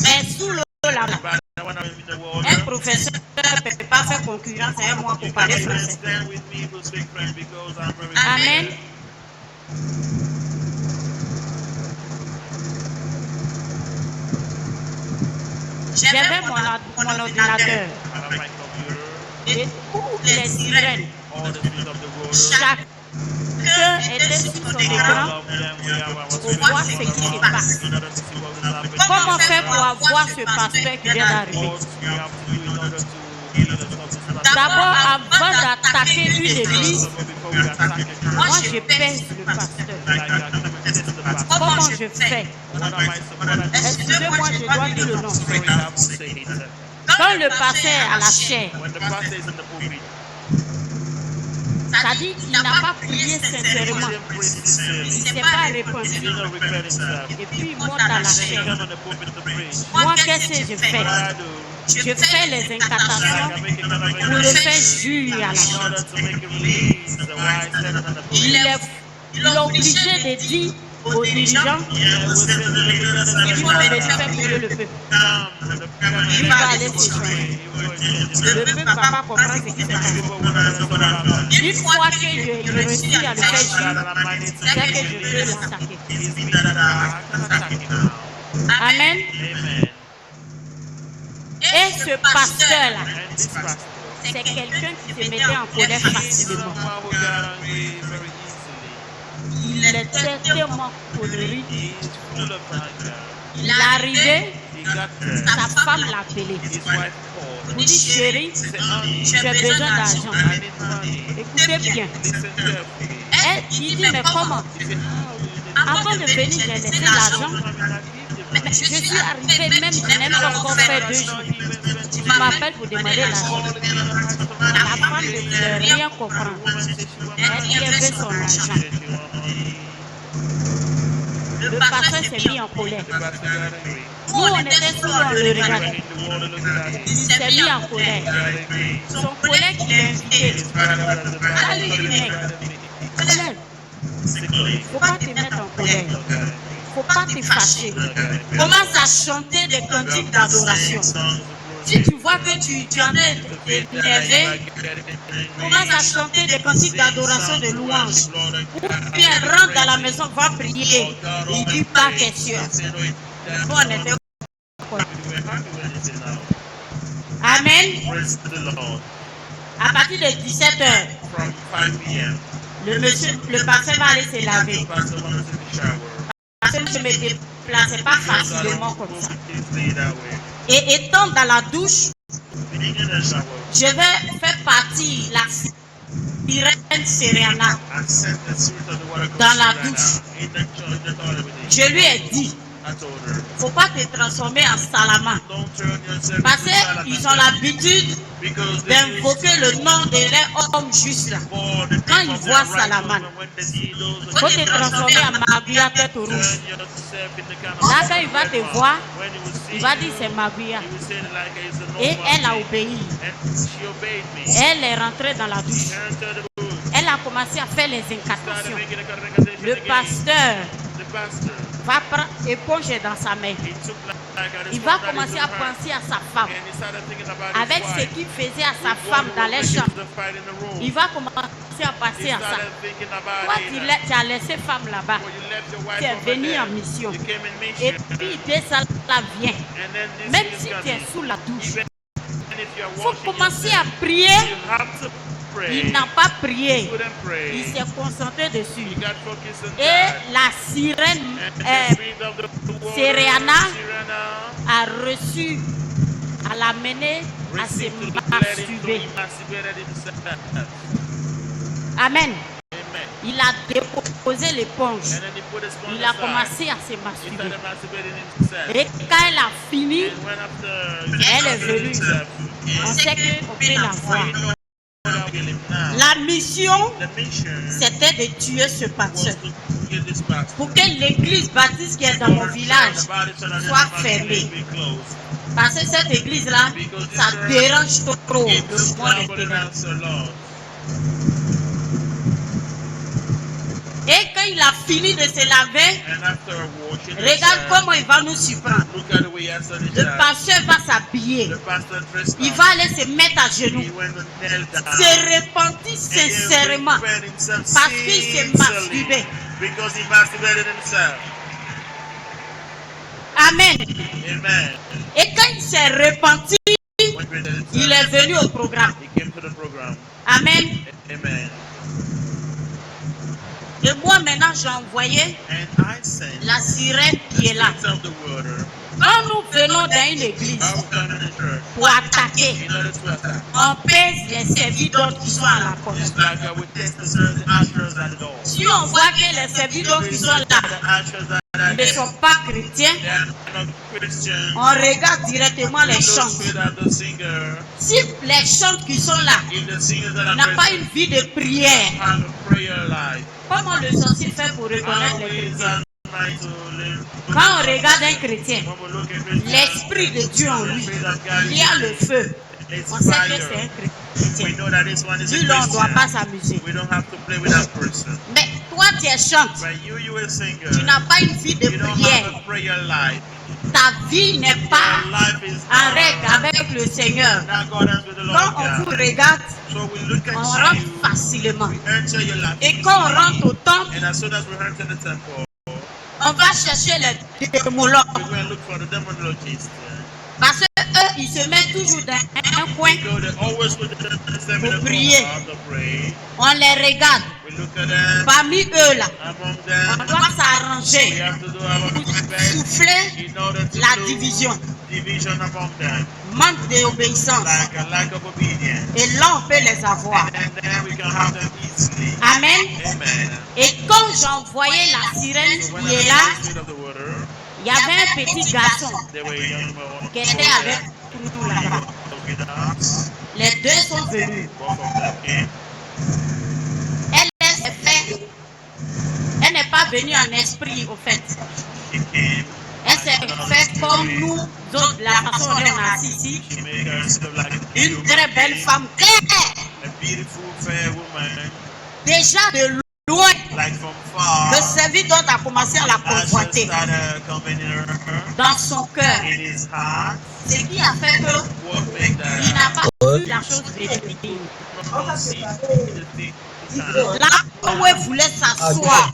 Mais sous l'eau là-bas, un professeur ne peut pas faire concurrence à moi pour parler français. Amen. J'avais mon ordinateur et toutes les sirènes. Chacun était sur son écran pour voir ce qui se passe. Comment faire pour avoir ce pasteur qui vient d'arriver? D'abord, avant d'attaquer une église, moi je pèse le pasteur. Comment je fais? Excusez-moi, je dois dire le nom. Quand le pasteur est à la chair, ça dit qu'il n'a pas prié sincèrement. Il ne s'est pas répandu. Et puis il monte à la chair. Moi, qu'est-ce que je fais? Je fais les incantations pour le faire jurer à la chair. Il est obligé de dire aux dirigeants qu'il faut le faire pour le peuple. Il va aller se changer. Le peuple ne va pas comprendre ce qui se passe. Une fois que je réussis à le faire jurer, c'est que je peux l'attaquer. Amen. Et ce pasteur-là, c'est quelqu'un qui se mettait en colère facilement. Il était tellement colérique. Il est arrivé, sa femme l'a appelé. Il dit, chérie, j'ai besoin d'argent. Écoutez bien. Il dit, mais comment? Avant de venir, j'ai laissé l'argent. Mais je suis arrivé, même je n'ai pas encore fait 2 jours. Tu m'appelles pour demander l'argent. La femme ne veut rien comprendre. Elle dit, elle veut son argent. Le pasteur s'est mis en colère. Nous, on était sous le regard. Il s'est mis en colère. Son collègue qui l'a invité. Allez, il dit, il ne faut pas te mettre en colère. Il ne faut pas te fâcher. Commence à chanter des cantiques d'adoration. Si tu vois que tu en es énervé, commence à chanter des cantiques d'adoration, de louange. Ou bien rentre dans la maison, va prier. Il dit pas question. Bon, on était. Amen. À partir de 17h, le pasteur va aller se laver. Parce que je ne me déplaçais pas facilement comme ça. Et étant dans la douche, je vais faire partie la sirène Seriana dans la douche. Je lui ai dit, faut pas te transformer en Salama. Parce qu'ils ont l'habitude d'invoquer le nom de leur homme juste là. Quand ils voient Salaman, faut te transformer en Maguia tête rouge. Là, quand il va te voir, il va dire c'est Maguia. Et elle a obéi. Elle est rentrée dans la douche. Elle a commencé à faire les incantations. Le pasteur va prendre éponge dans sa main. Il va commencer à penser à sa femme. Avec ce qu'il faisait à sa femme dans les champs. Il va commencer à passer à ça. Toi, tu as laissé femme là-bas. Tu es venu en mission. Et puis, dès ça, là vient. Même si tu es sous la douche, il faut commencer à prier. Il n'a pas prié. Il s'est concentré dessus. Et la sirène Seriana a reçu, à l'amener à se masturber. Amen. Il a déposé l'éponge. Il a commencé à se masturber. Et quand elle a fini, elle est venue. On sait qu'on peut la voir. La mission, c'était de tuer ce pasteur. Pour que l'église baptiste qui est dans mon village soit fermée. Parce que cette église-là, ça dérange trop le monde intérieur. Et quand il a fini de se laver, regarde comment il va nous surprendre. Le pasteur va s'habiller. Il va aller se mettre à genoux. Se repentir sincèrement. Parce qu'il s'est masturbé. Amen. Et quand il s'est repenti, il est venu au programme. Amen. Et moi maintenant j'ai envoyé la sirène qui est là. Quand nous venons dans une église pour attaquer, on pèse les servideurs qui sont à la porte. Si on voit que les servideurs qui sont là ne sont pas chrétiens, on regarde directement les chants. Si les chants qui sont là n'ont pas une vie de prière, comment le sorcier fait pour reconnaître les chrétiens? Quand on regarde un chrétien, l'esprit de Dieu en lui, il y a le feu. On sait que c'est un chrétien. Dis-le, on ne doit pas s'amuser. Mais toi, tu es chante. Tu n'as pas une vie de prière. Ta vie n'est pas en règle avec le Seigneur. Quand on vous regarde, on rentre facilement. Et quand on rentre au temple, on va chercher les démologues. Parce qu'eux, ils se mettent toujours dans un coin pour prier. On les regarde. Parmi eux là, on doit s'arranger pour souffler la division. Manque d'obéissance. Et là, on peut les avoir. Amen. Et quand j'envoyais la sirène qui est là, il y avait un petit garçon qui était avec nous là-bas. Les deux sont venus. Elle n'est pas venue en esprit au fait. Elle s'est fait comme nous autres, la façon dont on a assis ici. Une très belle femme claire. Déjà de loin, le serviteur a commencé à la convoiter dans son cœur. Ce qui a fait qu'il n'a pas vu la chose venir. Là où elle voulait s'asseoir,